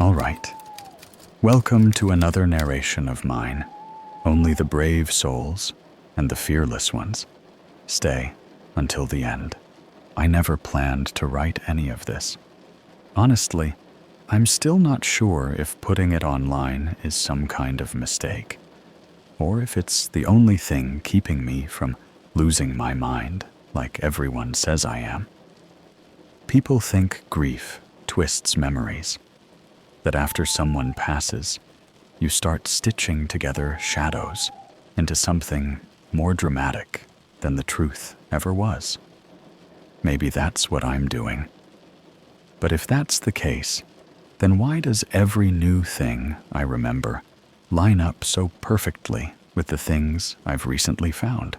All right. Welcome to another narration of mine. Only the brave souls and the fearless ones stay until the end. I never planned to write any of this. Honestly, I'm still not sure if putting it online is some kind of mistake, or if it's the only thing keeping me from losing my mind like everyone says I am. People think grief twists memories, that after someone passes, you start stitching together shadows into something more dramatic than the truth ever was. Maybe that's what I'm doing. But if that's the case, then why does every new thing I remember line up so perfectly with the things I've recently found?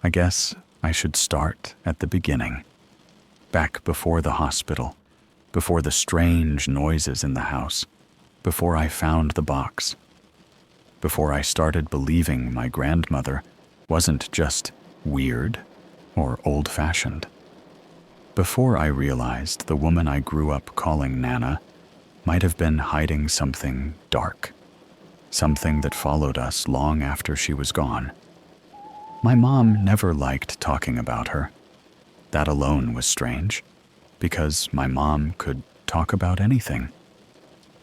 I guess I should start at the beginning, back before the hospital, before the strange noises in the house, before I found the box, before I started believing my grandmother wasn't just weird or old-fashioned, before I realized the woman I grew up calling Nana might have been hiding something dark, something that followed us long after she was gone. My mom never liked talking about her. That alone was strange, because my mom could talk about anything.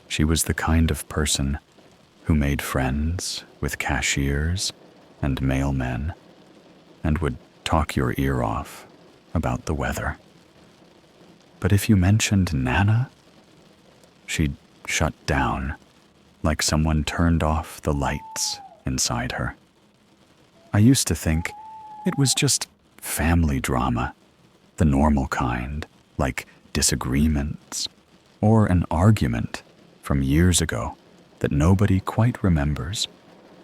She was the kind of person who made friends with cashiers and mailmen and would talk your ear off about the weather. But if you mentioned Nana, she'd shut down like someone turned off the lights inside her. I used to think it was just family drama, the normal kind, like disagreements or an argument from years ago that nobody quite remembers,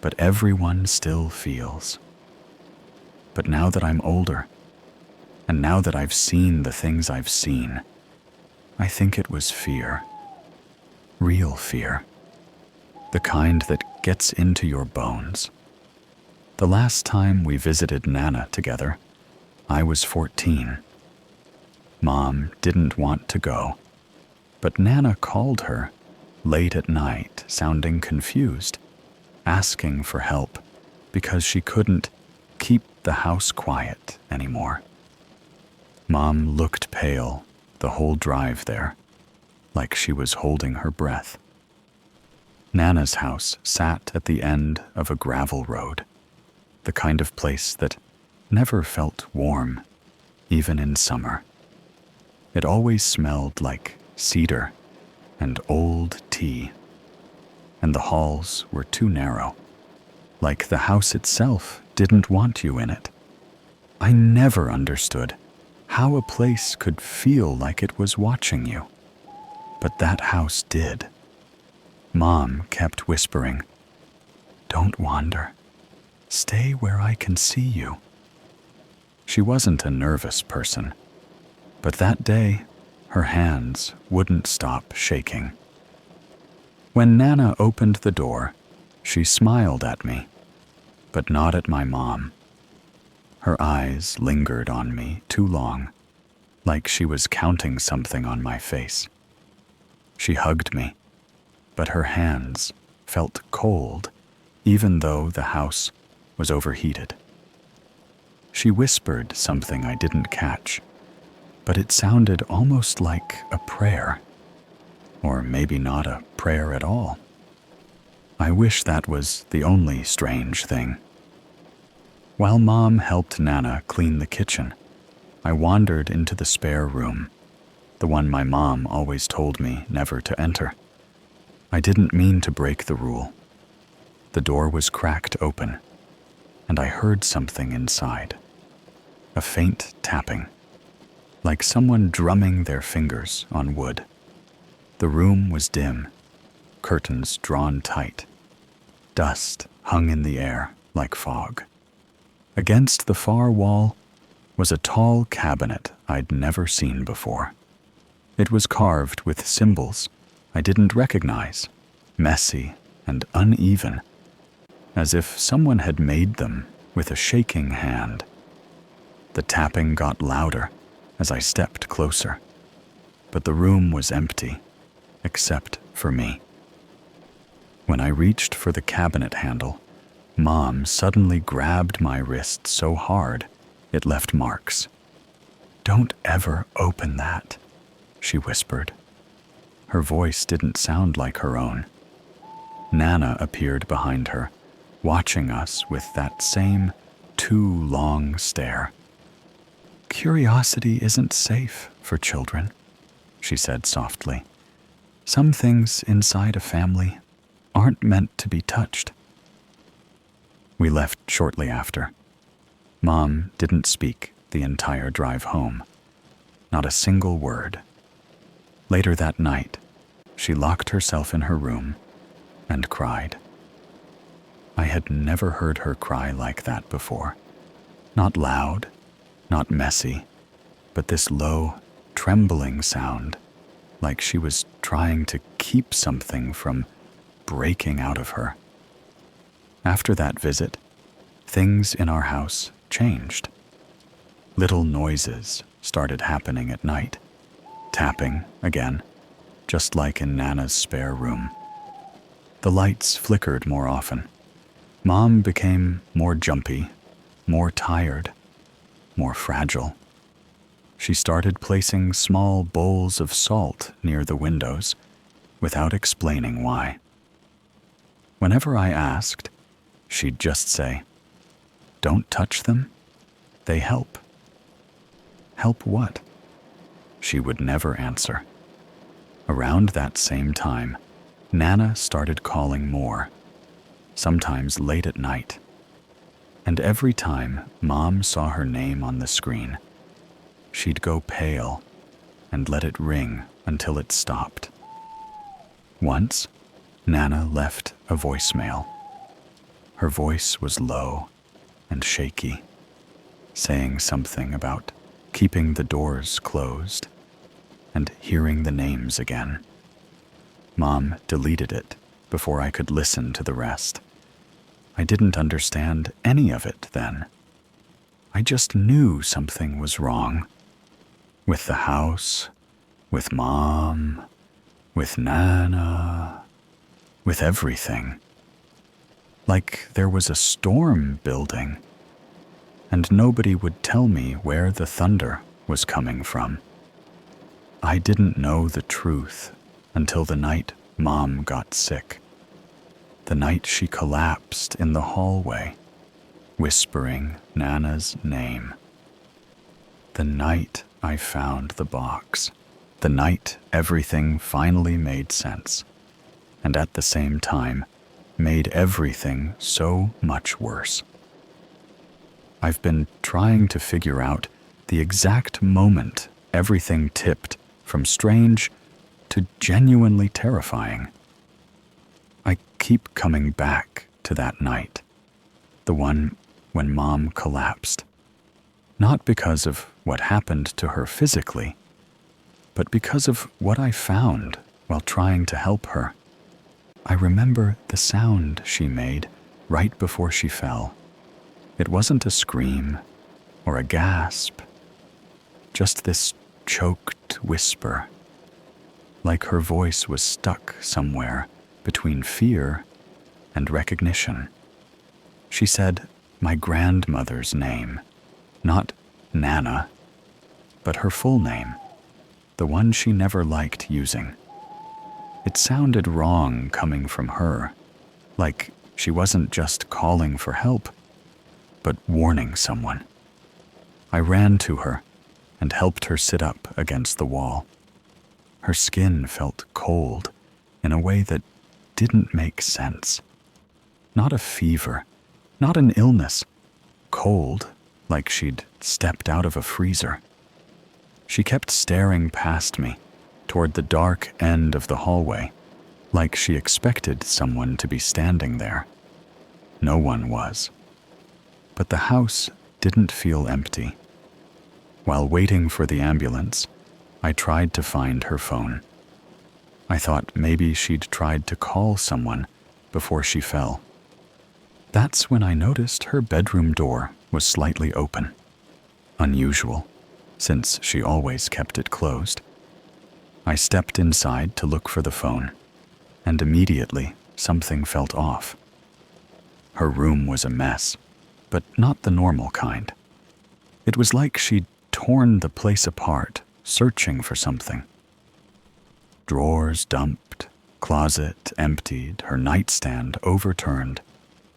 but everyone still feels. But now that I'm older, and now that I've seen the things I've seen, I think it was fear. Real fear. The kind that gets into your bones. The last time we visited Nana together, I was 14. Mom didn't want to go, but Nana called her late at night, sounding confused, asking for help because she couldn't keep the house quiet anymore. Mom looked pale the whole drive there, like she was holding her breath. Nana's house sat at the end of a gravel road, the kind of place that never felt warm, even in summer. It always smelled like cedar and old tea, and the halls were too narrow, like the house itself didn't want you in it. I never understood how a place could feel like it was watching you, but that house did. Mom kept whispering, "Don't wander. Stay where I can see you." She wasn't a nervous person, but that day, her hands wouldn't stop shaking. When Nana opened the door, she smiled at me, but not at my mom. Her eyes lingered on me too long, like she was counting something on my face. She hugged me, but her hands felt cold, even though the house was overheated. She whispered something I didn't catch, but it sounded almost like a prayer, or maybe not a prayer at all. I wish that was the only strange thing. While Mom helped Nana clean the kitchen, I wandered into the spare room, the one my mom always told me never to enter. I didn't mean to break the rule. The door was cracked open, and I heard something inside. A faint tapping, like someone drumming their fingers on wood. The room was dim, curtains drawn tight. Dust hung in the air like fog. Against the far wall was a tall cabinet I'd never seen before. It was carved with symbols I didn't recognize, messy and uneven, as if someone had made them with a shaking hand. The tapping got louder as I stepped closer, but the room was empty, except for me. When I reached for the cabinet handle, Mom suddenly grabbed my wrist so hard it left marks. "Don't ever open that," she whispered. Her voice didn't sound like her own. Nana appeared behind her, watching us with that same too long stare. "Curiosity isn't safe for children," she said softly. "Some things inside a family aren't meant to be touched." We left shortly after. Mom didn't speak the entire drive home. Not a single word. Later that night, she locked herself in her room and cried. I had never heard her cry like that before. Not loud, not messy, but this low, trembling sound, like she was trying to keep something from breaking out of her. After that visit, things in our house changed. Little noises started happening at night. Tapping again, just like in Nana's spare room. The lights flickered more often. Mom became more jumpy, more tired, more fragile. She started placing small bowls of salt near the windows without explaining why. Whenever I asked, she'd just say, "Don't touch them. They help." Help what? She would never answer. Around that same time, Nana started calling more, sometimes late at night. And every time Mom saw her name on the screen, she'd go pale and let it ring until it stopped. Once, Nana left a voicemail. Her voice was low and shaky, saying something about keeping the doors closed and hearing the names again. Mom deleted it before I could listen to the rest. I didn't understand any of it then. I just knew something was wrong. With the house, with Mom, with Nana, with everything. Like there was a storm building, and nobody would tell me where the thunder was coming from. I didn't know the truth until the night Mom got sick. The night she collapsed in the hallway, whispering Nana's name. The night I found the box. The night everything finally made sense, and at the same time made everything so much worse. I've been trying to figure out the exact moment everything tipped from strange to genuinely terrifying. I keep coming back to that night, the one when Mom collapsed. Not because of what happened to her physically, but because of what I found while trying to help her. I remember the sound she made right before she fell. It wasn't a scream or a gasp, just this choked whisper, like her voice was stuck somewhere between fear and recognition. She said my grandmother's name, not Nana, but her full name, the one she never liked using. It sounded wrong coming from her, like she wasn't just calling for help, but warning someone. I ran to her and helped her sit up against the wall. Her skin felt cold in a way that didn't make sense. Not a fever, not an illness. Cold, like she'd stepped out of a freezer. She kept staring past me, toward the dark end of the hallway, like she expected someone to be standing there. No one was. But the house didn't feel empty. While waiting for the ambulance, I tried to find her phone. I thought maybe she'd tried to call someone before she fell. That's when I noticed her bedroom door was slightly open. Unusual, since she always kept it closed. I stepped inside to look for the phone, and immediately something felt off. Her room was a mess, but not the normal kind. It was like she'd torn the place apart, searching for something. Drawers dumped, closet emptied, her nightstand overturned,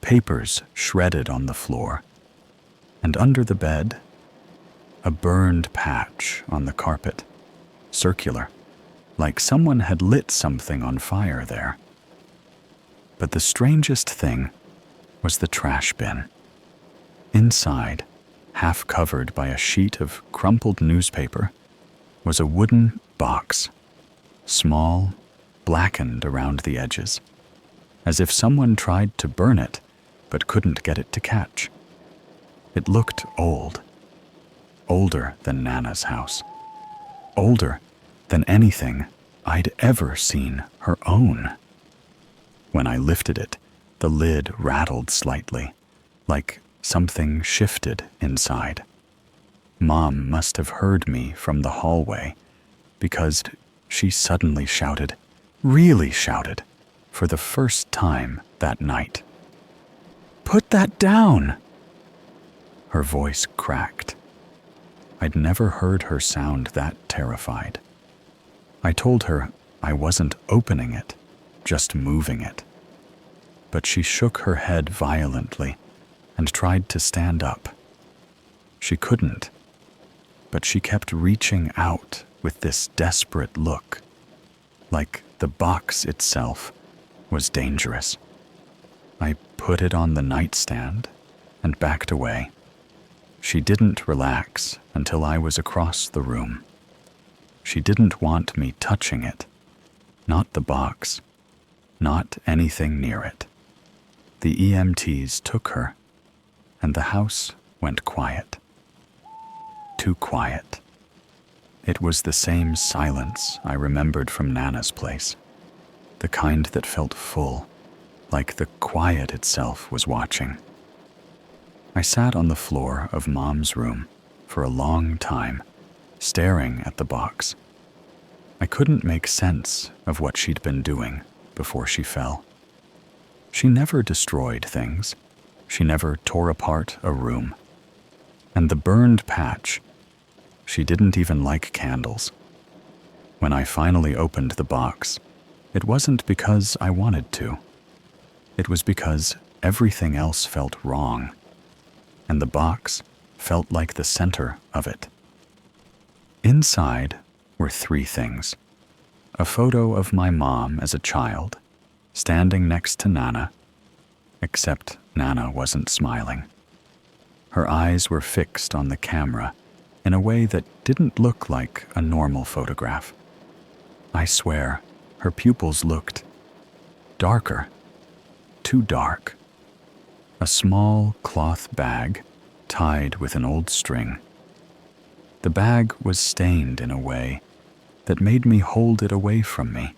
papers shredded on the floor, and under the bed, a burned patch on the carpet, circular, like someone had lit something on fire there. But the strangest thing was the trash bin. Inside, half covered by a sheet of crumpled newspaper, was a wooden box, small, blackened around the edges, as if someone tried to burn it but couldn't get it to catch. It looked old, older than Nana's house, older than anything I'd ever seen her own. When I lifted it, the lid rattled slightly, like something shifted inside. Mom must have heard me from the hallway, because she suddenly shouted, really shouted, for the first time that night. "Put that down!" Her voice cracked. I'd never heard her sound that terrified. I told her I wasn't opening it, just moving it. But she shook her head violently and tried to stand up. She couldn't, but she kept reaching out with this desperate look, like the box itself was dangerous. I put it on the nightstand and backed away. She didn't relax until I was across the room. She didn't want me touching it, not the box, not anything near it. The EMTs took her, and the house went quiet. Too quiet. It was the same silence I remembered from Nana's place, the kind that felt full, like the quiet itself was watching. I sat on the floor of Mom's room for a long time, staring at the box. I couldn't make sense of what she'd been doing before she fell. She never destroyed things. She never tore apart a room. And the burned patch, she didn't even like candles. When I finally opened the box, it wasn't because I wanted to. It was because everything else felt wrong, and the box felt like the center of it. Inside were 3 things. A photo of my mom as a child, standing next to Nana, except Nana wasn't smiling. Her eyes were fixed on the camera in a way that didn't look like a normal photograph. I swear, her pupils looked darker, too dark. A small cloth bag tied with an old string. The bag was stained in a way that made me hold it away from me,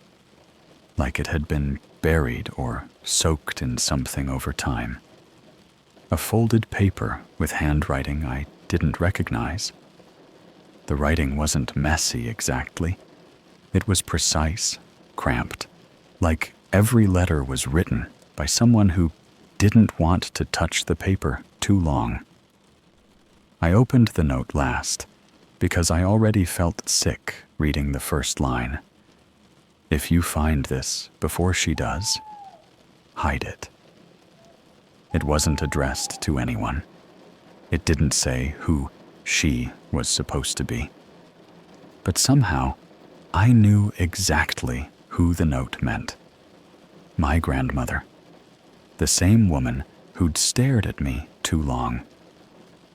like it had been buried or soaked in something over time. A folded paper with handwriting I didn't recognize. The writing wasn't messy exactly. It was precise, cramped, like every letter was written by someone who didn't want to touch the paper too long. I opened the note last because I already felt sick reading the first line. If you find this before she does, hide it. It wasn't addressed to anyone. It didn't say who she was supposed to be. But somehow, I knew exactly who the note meant. My grandmother. The same woman who'd stared at me too long.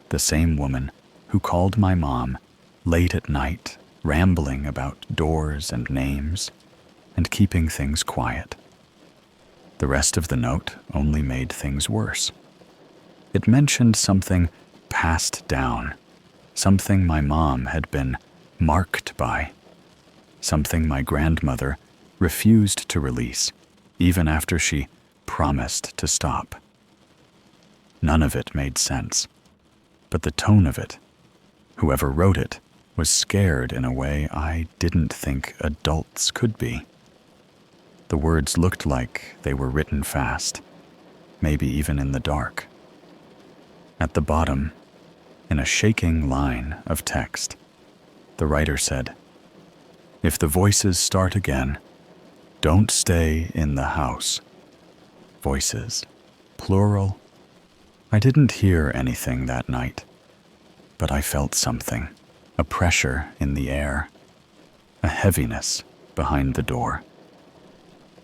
The same woman who called my mom late at night, rambling about doors and names, and keeping things quiet. The rest of the note only made things worse. It mentioned something passed down, something my mom had been marked by, something my grandmother refused to release, even after she promised to stop. None of it made sense, but the tone of it, whoever wrote it, was scared in a way I didn't think adults could be. The words looked like they were written fast, maybe even in the dark. At the bottom, in a shaking line of text, the writer said, "If the voices start again, don't stay in the house." Voices, plural. I didn't hear anything that night, but I felt something, a pressure in the air, a heaviness behind the door.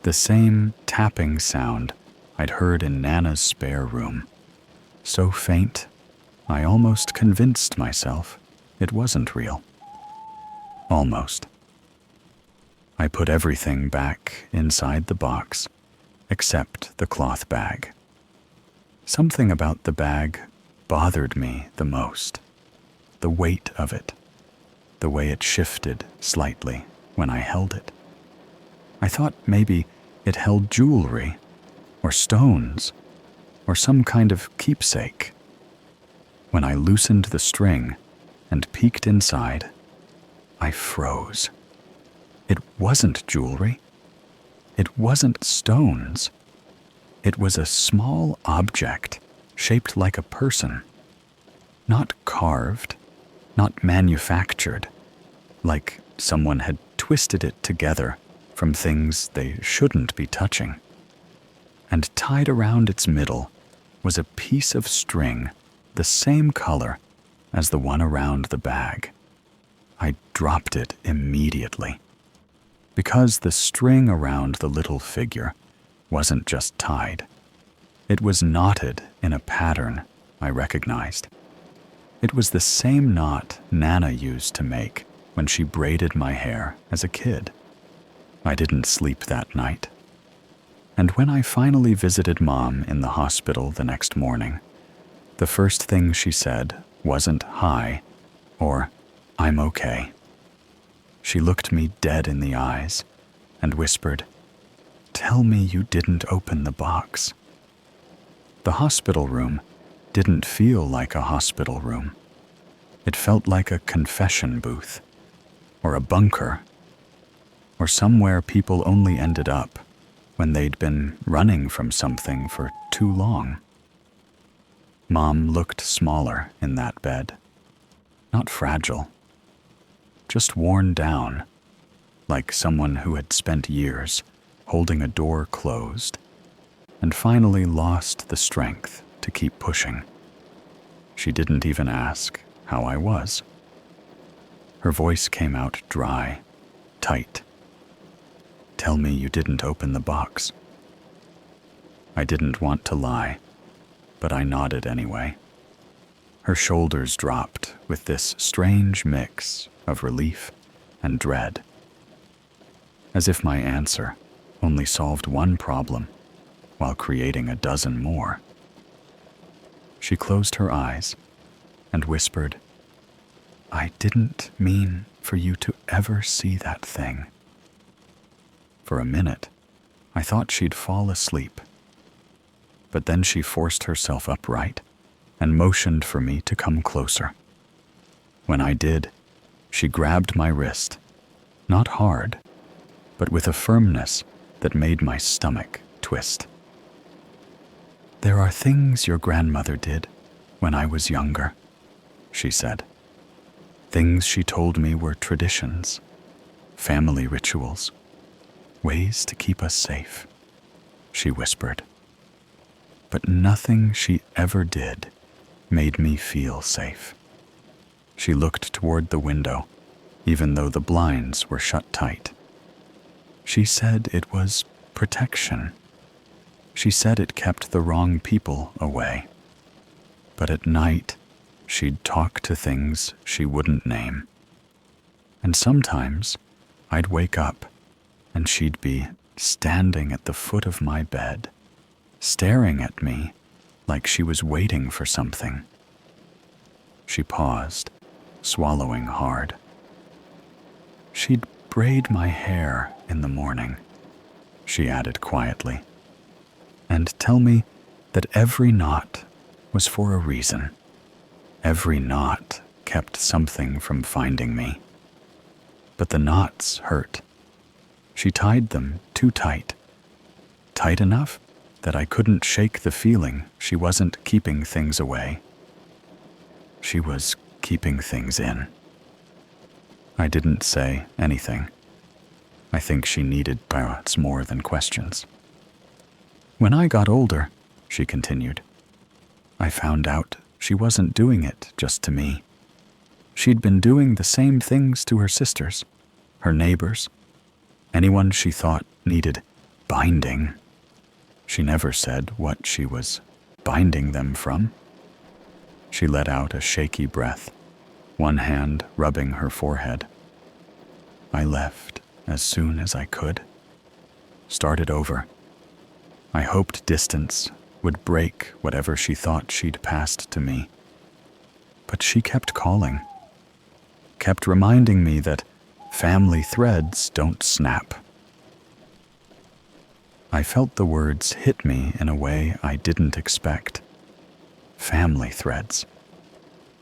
The same tapping sound I'd heard in Nana's spare room, so faint I almost convinced myself it wasn't real. Almost. I put everything back inside the box, except the cloth bag. Something about the bag bothered me the most. The weight of it, the way it shifted slightly when I held it. I thought maybe it held jewelry, or stones, or some kind of keepsake. When I loosened the string and peeked inside, I froze. It wasn't jewelry. It wasn't stones. It was a small object shaped like a person. Not carved, not manufactured, like someone had twisted it together from things they shouldn't be touching. And tied around its middle was a piece of string the same color as the one around the bag. I dropped it immediately, because the string around the little figure wasn't just tied. It was knotted in a pattern I recognized. It was the same knot Nana used to make when she braided my hair as a kid. I didn't sleep that night. And when I finally visited Mom in the hospital the next morning, the first thing she said wasn't "hi" or "I'm okay." She looked me dead in the eyes and whispered, "Tell me you didn't open the box." The hospital room didn't feel like a hospital room. It felt like a confession booth, or a bunker, or somewhere people only ended up when they'd been running from something for too long. Mom looked smaller in that bed. Not fragile, just worn down, like someone who had spent years holding a door closed and finally lost the strength to keep pushing. She didn't even ask how I was. Her voice came out dry, tight. "Tell me you didn't open the box." I didn't want to lie, but I nodded anyway. Her shoulders dropped with this strange mix of relief and dread, as if my answer only solved one problem while creating a dozen more. She closed her eyes and whispered, "I didn't mean for you to ever see that thing." For a minute, I thought she'd fall asleep. But then she forced herself upright and motioned for me to come closer. When I did, she grabbed my wrist, not hard, but with a firmness that made my stomach twist. "There are things your grandmother did when I was younger," she said. "Things she told me were traditions, family rituals, ways to keep us safe," she whispered. But nothing she ever did made me feel safe. She looked toward the window, even though the blinds were shut tight. She said it was protection. She said it kept the wrong people away. But at night, she'd talk to things she wouldn't name. And sometimes I'd wake up and she'd be standing at the foot of my bed, staring at me like she was waiting for something. She paused, swallowing hard. "She'd braid my hair in the morning," she added quietly, "and tell me that every knot was for a reason. Every knot kept something from finding me. But the knots hurt. She tied them too tight. Tight enough that I couldn't shake the feeling she wasn't keeping things away. She was keeping things in. I didn't say anything. I think she needed perhaps more than questions. When I got older, she continued, I found out she wasn't doing it just to me. She'd been doing the same things to her sisters, her neighbors, anyone she thought needed binding. She never said what she was binding them from. She let out a shaky breath, one hand rubbing her forehead. I left as soon as I could. Started over. I hoped distance would break whatever she thought she'd passed to me. But she kept calling, kept reminding me that family threads don't snap. I felt the words hit me in a way I didn't expect. Family threads.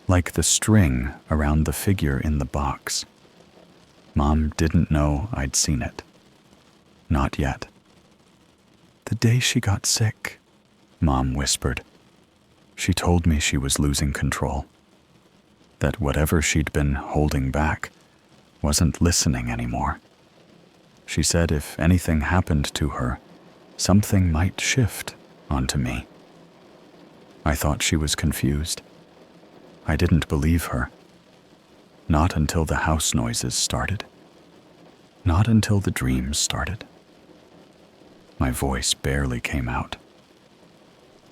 Like the string around the figure in the box. Mom didn't know I'd seen it. Not yet. The day she got sick, Mom whispered. She told me she was losing control. That whatever she'd been holding back wasn't listening anymore. She said if anything happened to her, something might shift onto me. I thought she was confused. I didn't believe her. Not until the house noises started. Not until the dreams started. My voice barely came out.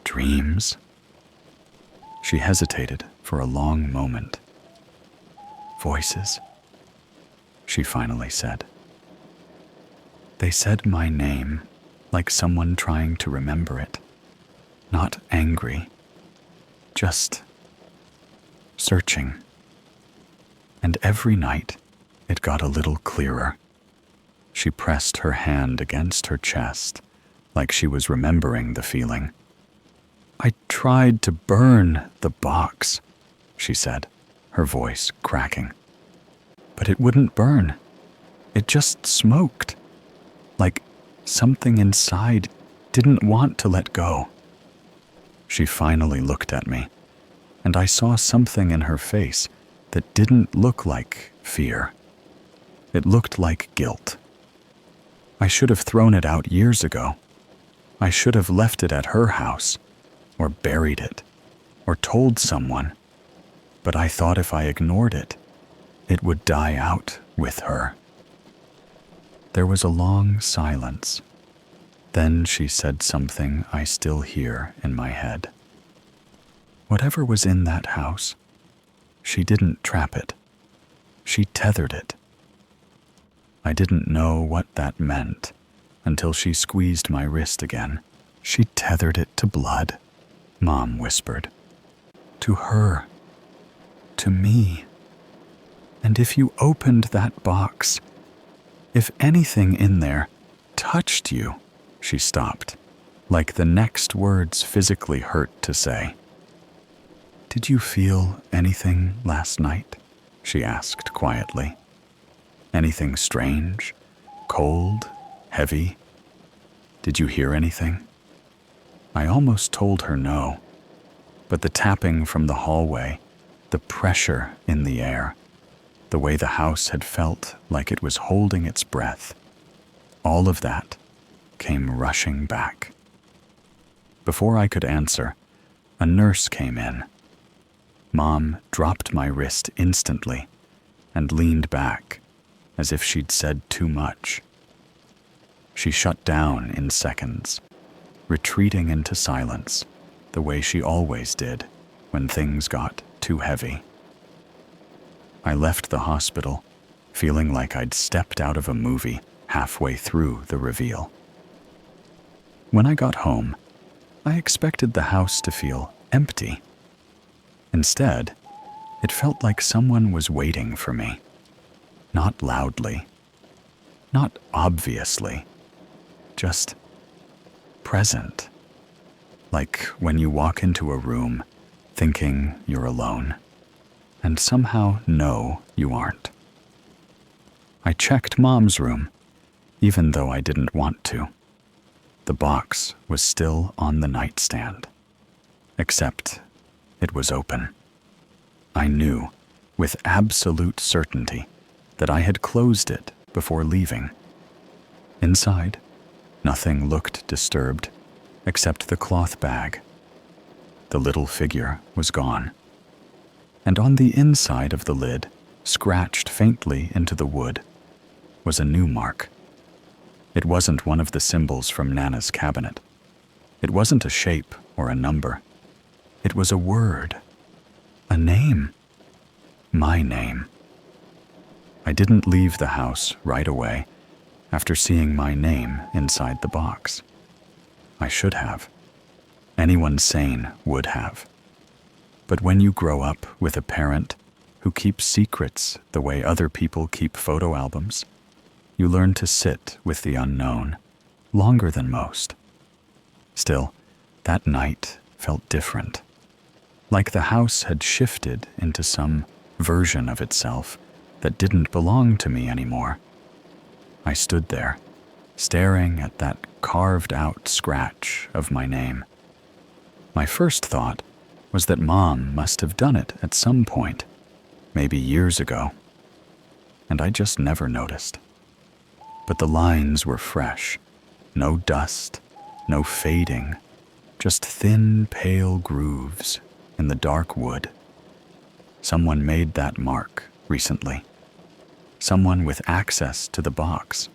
Dreams? She hesitated for a long moment. Voices, she finally said. They said my name like someone trying to remember it. Not angry, just searching. And every night it got a little clearer. She pressed her hand against her chest like she was remembering the feeling. I tried to burn the box, she said, her voice cracking. But it wouldn't burn. It just smoked. Like something inside didn't want to let go. She finally looked at me, and I saw something in her face that didn't look like fear. It looked like guilt. I should have thrown it out years ago. I should have left it at her house, or buried it, or told someone. But I thought if I ignored it, it would die out with her. There was a long silence. Then she said something I still hear in my head. Whatever was in that house, she didn't trap it. She tethered it. I didn't know what that meant until she squeezed my wrist again. She tethered it to blood, Mom whispered. To her. To me. And if you opened that box, if anything in there touched you, she stopped, like the next words physically hurt to say. Did you feel anything last night? She asked quietly. Anything strange, cold, heavy? Did you hear anything? I almost told her no, but the tapping from the hallway, the pressure in the air, the way the house had felt like it was holding its breath, all of that came rushing back. Before I could answer, a nurse came in. Mom dropped my wrist instantly and leaned back as if she'd said too much. She shut down in seconds, retreating into silence the way she always did when things got too heavy. I left the hospital feeling like I'd stepped out of a movie halfway through the reveal. When I got home, I expected the house to feel empty. Instead, it felt like someone was waiting for me. Not loudly, not obviously, just present. Like when you walk into a room thinking you're alone. and somehow know you aren't. I checked Mom's room, even though I didn't want to. The box was still on the nightstand, except it was open. I knew, with absolute certainty, that I had closed it before leaving. Inside, nothing looked disturbed, except the cloth bag. The little figure was gone. And on the inside of the lid, scratched faintly into the wood, was a new mark. It wasn't one of the symbols from Nana's cabinet. It wasn't a shape or a number. It was a word, a name, my name. I didn't leave the house right away after seeing my name inside the box. I should have. Anyone sane would have. But when you grow up with a parent who keeps secrets the way other people keep photo albums, you learn to sit with the unknown longer than most. Still, that night felt different. Like the house had shifted into some version of itself that didn't belong to me anymore. I stood there, staring at that carved-out scratch of my name. My first thought was that Mom must have done it at some point, maybe years ago, and I just never noticed. But the lines were fresh, no dust, no fading, just thin, pale grooves in the dark wood. Someone made that mark recently. Someone with access to the box.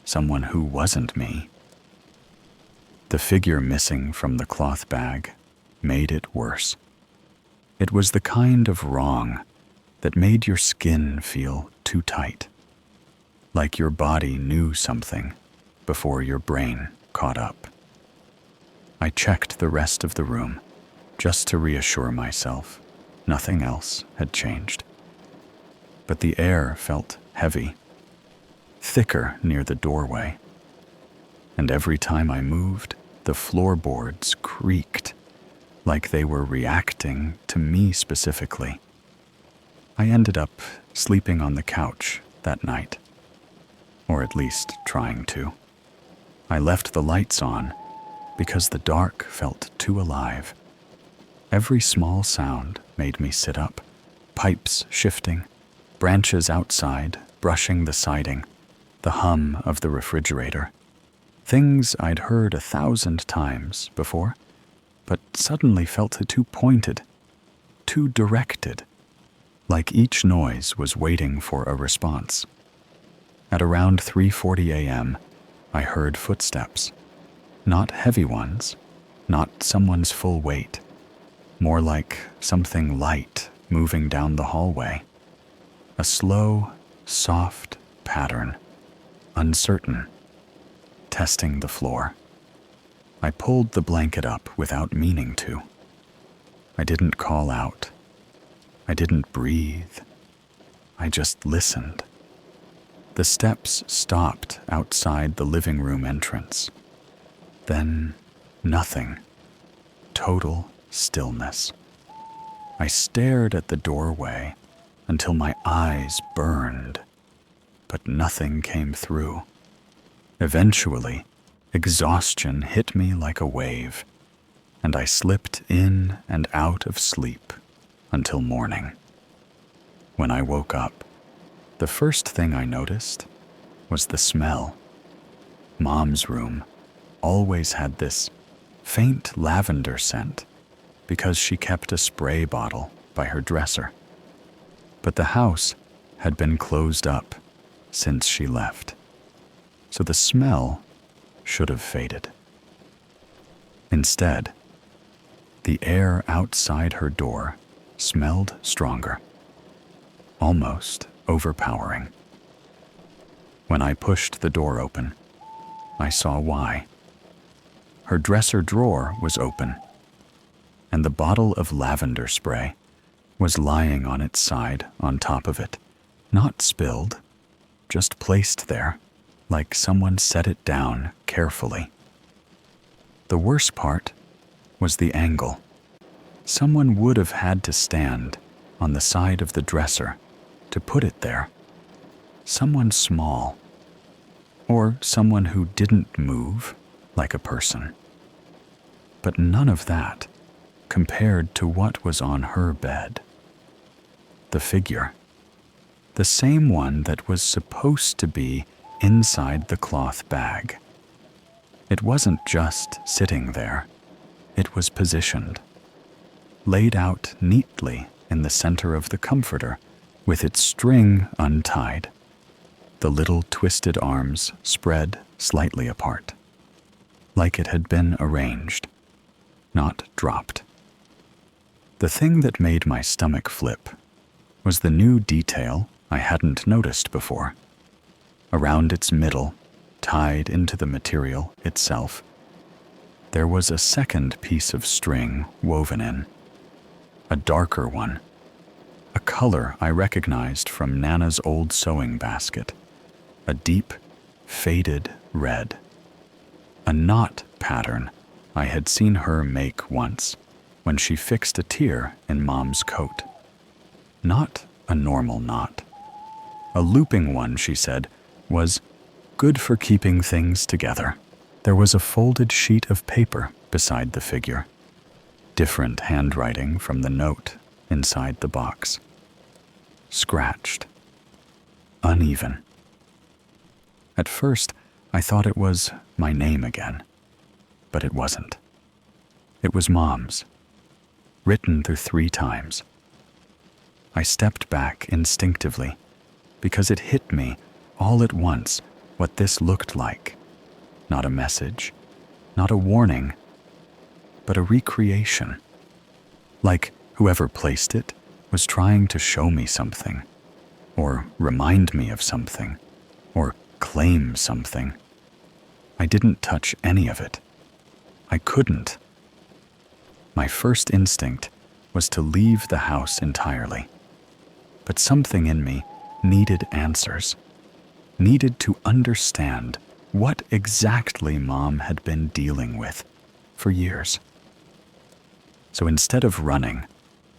Someone who wasn't me. The figure missing from the cloth bag made it worse. It was the kind of wrong that made your skin feel too tight, like your body knew something before your brain caught up. I checked the rest of the room just to reassure myself nothing else had changed. But the air felt heavy, thicker near the doorway, and every time I moved, the floorboards creaked like they were reacting to me specifically. I ended up sleeping on the couch that night, or at least trying to. I left the lights on because the dark felt too alive. Every small sound made me sit up, pipes shifting, branches outside brushing the siding, the hum of the refrigerator. Things I'd heard 1,000 times before, but suddenly felt too pointed, too directed, like each noise was waiting for a response. At around 3:40 a.m., I heard footsteps. Not heavy ones, not someone's full weight, more like something light moving down the hallway. A slow, soft pattern, uncertain, testing the floor. I pulled the blanket up without meaning to. I didn't call out. I didn't breathe. I just listened. The steps stopped outside the living room entrance. Then nothing. Total stillness. I stared at the doorway until my eyes burned, but nothing came through. Eventually, exhaustion hit me like a wave, and I slipped in and out of sleep until morning. When I woke up, the first thing I noticed was the smell. Mom's room always had this faint lavender scent because she kept a spray bottle by her dresser. But the house had been closed up since she left, so the smell should have faded. Instead, the air outside her door smelled stronger, almost overpowering. When I pushed the door open, I saw why. Her dresser drawer was open, and the bottle of lavender spray was lying on its side on top of it, not spilled, just placed there, like someone set it down carefully. The worst part was the angle. Someone would have had to stand on the side of the dresser to put it there. Someone small, or someone who didn't move like a person. But none of that compared to what was on her bed. The figure, the same one that was supposed to be inside the cloth bag. It wasn't just sitting there, it was positioned, laid out neatly in the center of the comforter with its string untied, the little twisted arms spread slightly apart, like it had been arranged, not dropped. The thing that made my stomach flip was the new detail I hadn't noticed before. Around its middle, tied into the material itself, there was a second piece of string woven in, a darker one, a color I recognized from Nana's old sewing basket, a deep, faded red, a knot pattern I had seen her make once when she fixed a tear in Mom's coat. Not a normal knot. A looping one, she said, was good for keeping things together. There was a folded sheet of paper beside the figure, different handwriting from the note inside the box. Scratched. Uneven. At first, I thought it was my name again, but it wasn't. It was Mom's, written through 3 times. I stepped back instinctively because it hit me all at once what this looked like. Not a message, not a warning, but a recreation. Like whoever placed it was trying to show me something, or remind me of something, or claim something. I didn't touch any of it. I couldn't. My first instinct was to leave the house entirely. But something in me needed answers, needed to understand what exactly Mom had been dealing with for years. So instead of running,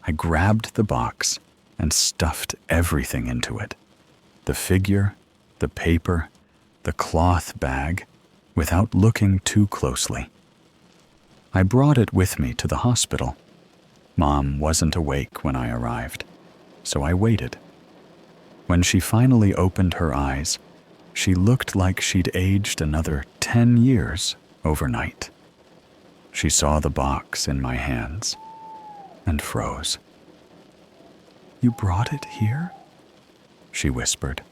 I grabbed the box and stuffed everything into it. The figure, the paper, the cloth bag, without looking too closely. I brought it with me to the hospital. Mom wasn't awake when I arrived, so I waited. When she finally opened her eyes, she looked like she'd aged another 10 years overnight. She saw the box in my hands and froze. "You brought it here?" she whispered,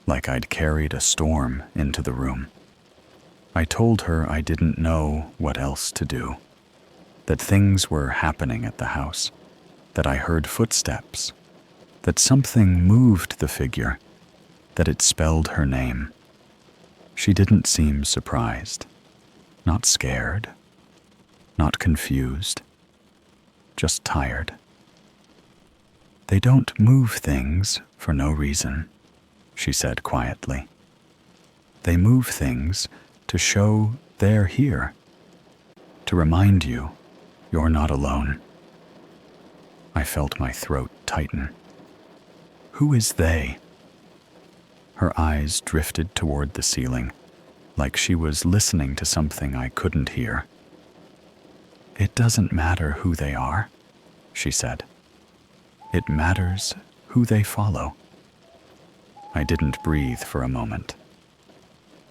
like I'd carried a storm into the room. I told her I didn't know what else to do, that things were happening at the house, that I heard footsteps, that something moved the figure, that it spelled her name. She didn't seem surprised, not scared, not confused, just tired. "They don't move things for no reason," she said quietly. "They move things to show they're here, to remind you you're not alone." I felt my throat tighten. Who is they? Her eyes drifted toward the ceiling, like she was listening to something I couldn't hear. "It doesn't matter who they are," she said. "It matters who they follow." I didn't breathe for a moment.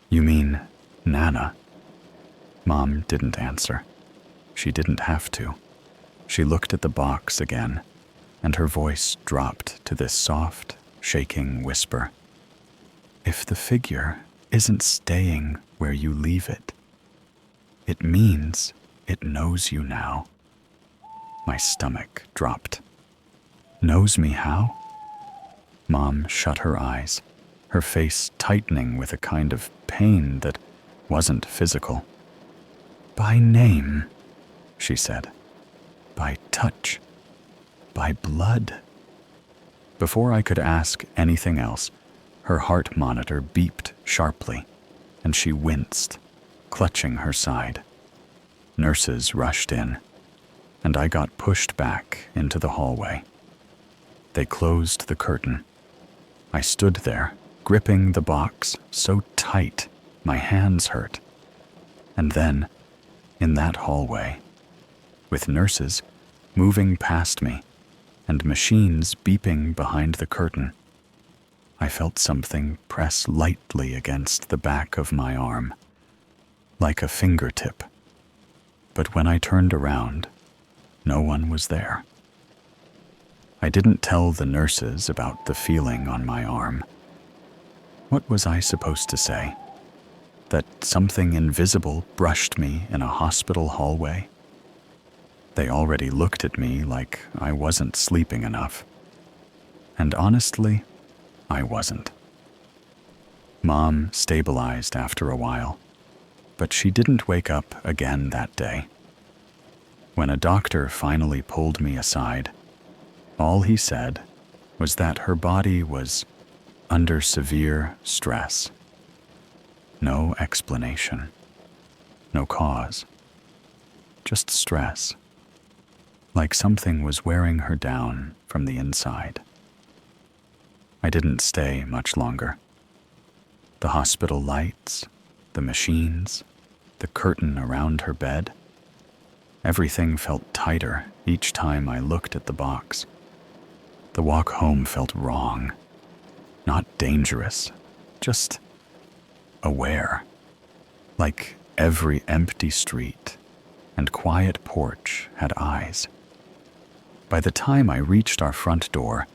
"You mean Nana?" Mom didn't answer. She didn't have to. She looked at the box again, and her voice dropped to this soft, shaking whisper. "If the figure isn't staying where you leave it, it means it knows you now." My stomach dropped. "Knows me how?" Mom shut her eyes, her face tightening with a kind of pain that wasn't physical. "By name," she said. "By touch. By blood." Before I could ask anything else, her heart monitor beeped sharply, and she winced, clutching her side. Nurses rushed in, and I got pushed back into the hallway. They closed the curtain. I stood there, gripping the box so tight my hands hurt. And then, in that hallway, with nurses moving past me and machines beeping behind the curtain, I felt something press lightly against the back of my arm, like a fingertip. But when I turned around, no one was there. I didn't tell the nurses about the feeling on my arm. What was I supposed to say? That something invisible brushed me in a hospital hallway? They already looked at me like I wasn't sleeping enough. And honestly, I wasn't. Mom stabilized after a while, but she didn't wake up again that day. When a doctor finally pulled me aside, all he said was that her body was under severe stress. No explanation, no cause, just stress, like something was wearing her down from the inside. I didn't stay much longer. The hospital lights, the machines, the curtain around her bed, everything felt tighter each time I looked at the box. The walk home felt wrong, not dangerous, just aware, like every empty street and quiet porch had eyes. By the time I reached our front door,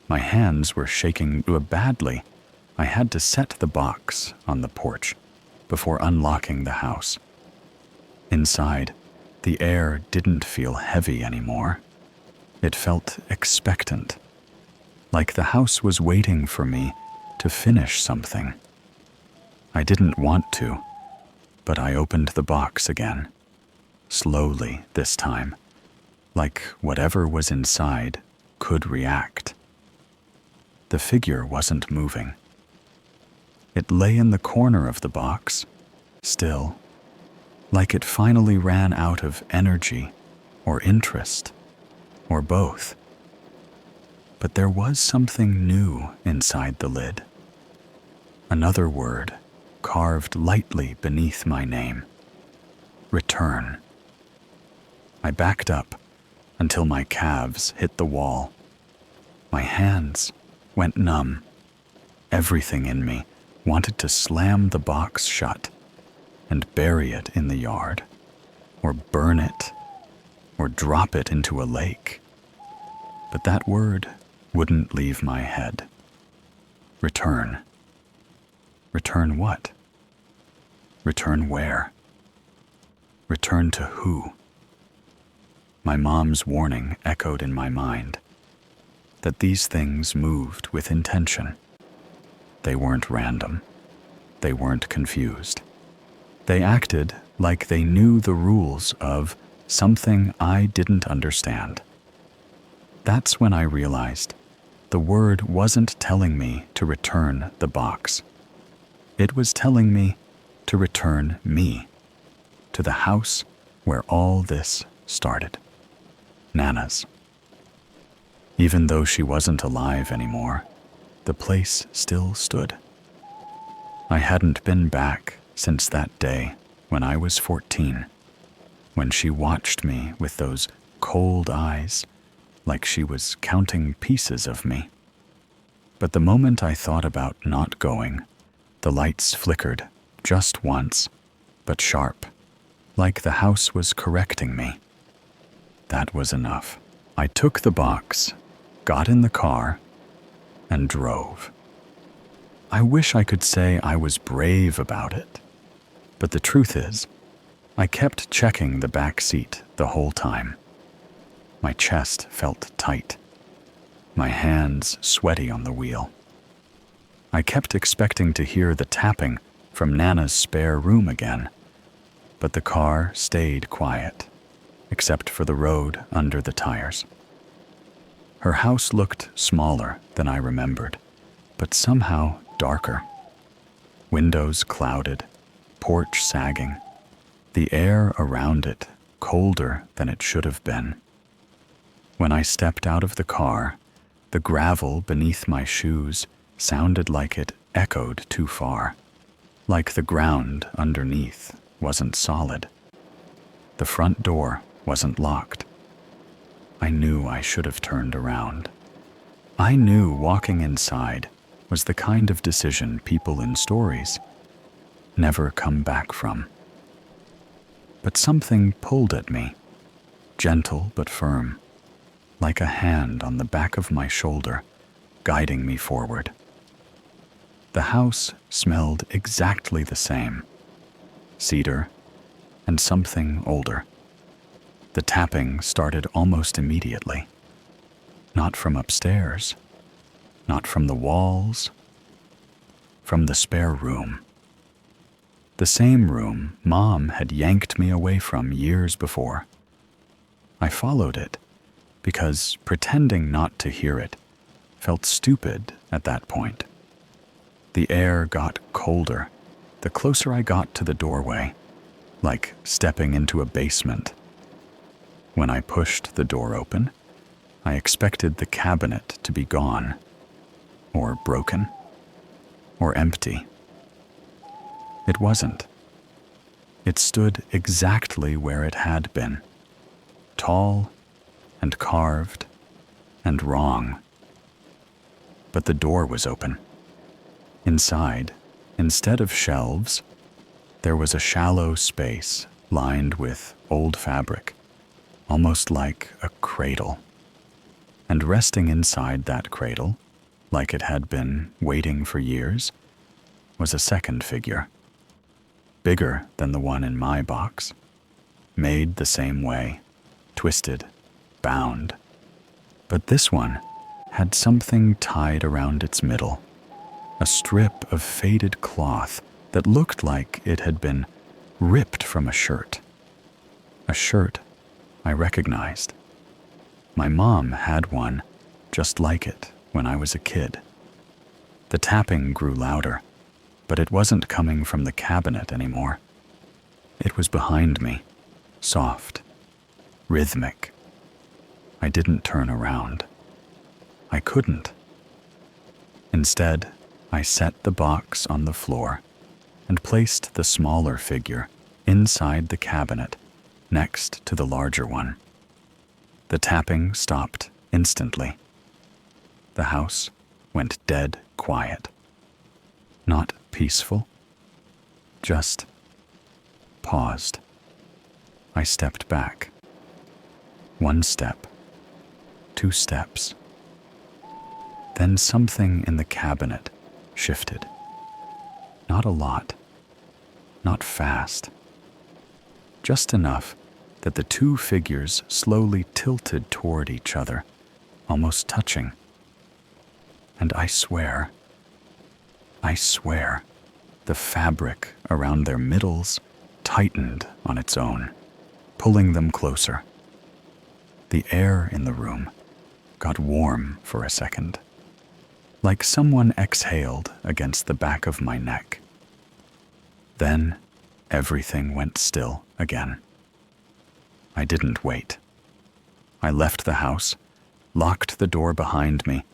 my hands were shaking badly. I had to set the box on the porch before unlocking the house. Inside, the air didn't feel heavy anymore. It felt expectant, like the house was waiting for me to finish something. I didn't want to, but I opened the box again, slowly this time, like whatever was inside could react. The figure wasn't moving. It lay in the corner of the box, still, like it finally ran out of energy or interest, or both. But there was something new inside the lid. Another word carved lightly beneath my name. Return. I backed up until my calves hit the wall. My hands went numb. Everything in me wanted to slam the box shut and bury it in the yard, or burn it, or drop it into a lake. But that word wouldn't leave my head. Return. Return what? Return where? Return to who? My mom's warning echoed in my mind, that these things moved with intention. They weren't random. They weren't confused. They acted like they knew the rules of something I didn't understand. That's when I realized the word wasn't telling me to return the box. It was telling me to return me, to the house where all this started. Nana's. Even though she wasn't alive anymore, the place still stood. I hadn't been back since that day when I was 14, when she watched me with those cold eyes, like she was counting pieces of me. But the moment I thought about not going, the lights flickered, just once, but sharp, like the house was correcting me. That was enough. I took the box, got in the car, and drove. I wish I could say I was brave about it, but the truth is, I kept checking the back seat the whole time. My chest felt tight, my hands sweaty on the wheel. I kept expecting to hear the tapping from Nana's spare room again, but the car stayed quiet, except for the road under the tires. Her house looked smaller than I remembered, but somehow darker. Windows clouded, porch sagging, the air around it colder than it should have been. When I stepped out of the car, The gravel beneath my shoes sounded like it echoed too far, like the ground underneath wasn't solid. The front door wasn't locked. I knew I should have turned around. I knew walking inside was the kind of decision people in stories never come back from. But something pulled at me, gentle but firm, like a hand on the back of my shoulder, guiding me forward. The house smelled exactly the same, cedar and something older. The tapping started almost immediately, not from upstairs, not from the walls, from the spare room. The same room Mom had yanked me away from years before. I followed it because pretending not to hear it felt stupid at that point. The air got colder the closer I got to the doorway, like stepping into a basement. When I pushed the door open, I expected the cabinet to be gone, or broken, or empty. It wasn't. It stood exactly where it had been, tall and carved and wrong. But the door was open. Inside, instead of shelves, there was a shallow space lined with old fabric, almost like a cradle. And resting inside that cradle, like it had been waiting for years, was a second figure, bigger than the one in my box, made the same way, twisted, bound. But this one had something tied around its middle, a strip of faded cloth that looked like it had been ripped from a shirt I recognized. My mom had one just like it when I was a kid. The tapping grew louder, but it wasn't coming from the cabinet anymore. It was behind me, soft, rhythmic. I didn't turn around. I couldn't. Instead, I set the box on the floor and placed the smaller figure inside the cabinet next to the larger one. The tapping stopped instantly. The house went dead quiet. Not peaceful, just paused. I stepped back. 1 step, 2 steps. Then something in the cabinet shifted. Not a lot, not fast. Just enough that the 2 figures slowly tilted toward each other, almost touching. And I swear, the fabric around their middles tightened on its own, pulling them closer. The air in the room got warm for a second, like someone exhaled against the back of my neck. Then everything went still again. I didn't wait. I left the house, locked the door behind me,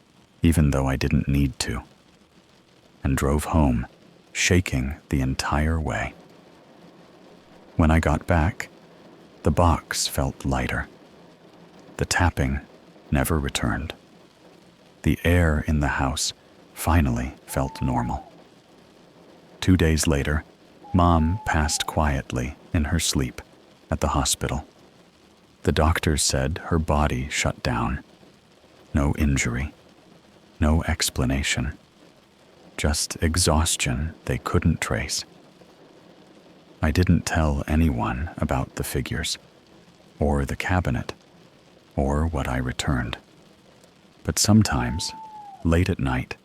even though I didn't need to, and drove home, shaking the entire way. When I got back, the box felt lighter. The tapping never returned. The air in the house finally felt normal. 2 days later, Mom passed quietly in her sleep at the hospital. The doctors said her body shut down. No injury, no explanation, just exhaustion they couldn't trace. I didn't tell anyone about the figures, or the cabinet, or what I returned. But sometimes, late at night,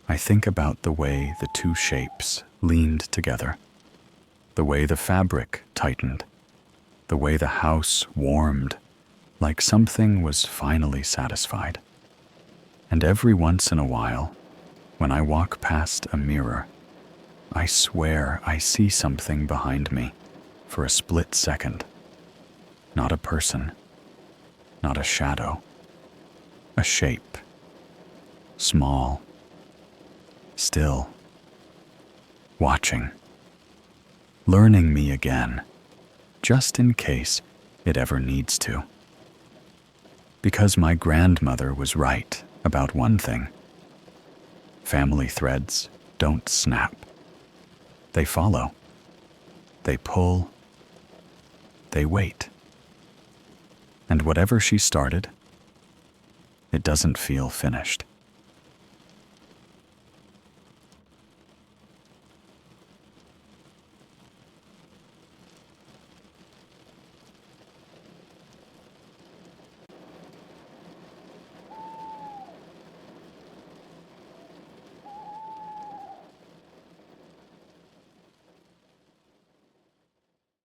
I think about the way the 2 shapes leaned together, the way the fabric tightened, the way the house warmed, like something was finally satisfied. And every once in a while, when I walk past a mirror, I swear I see something behind me for a split second. Not a person, not a shadow, a shape, small, still, watching, learning me again, just in case it ever needs to. Because my grandmother was right about one thing. Family threads don't snap. They follow. They pull. They wait. And whatever she started, it doesn't feel finished.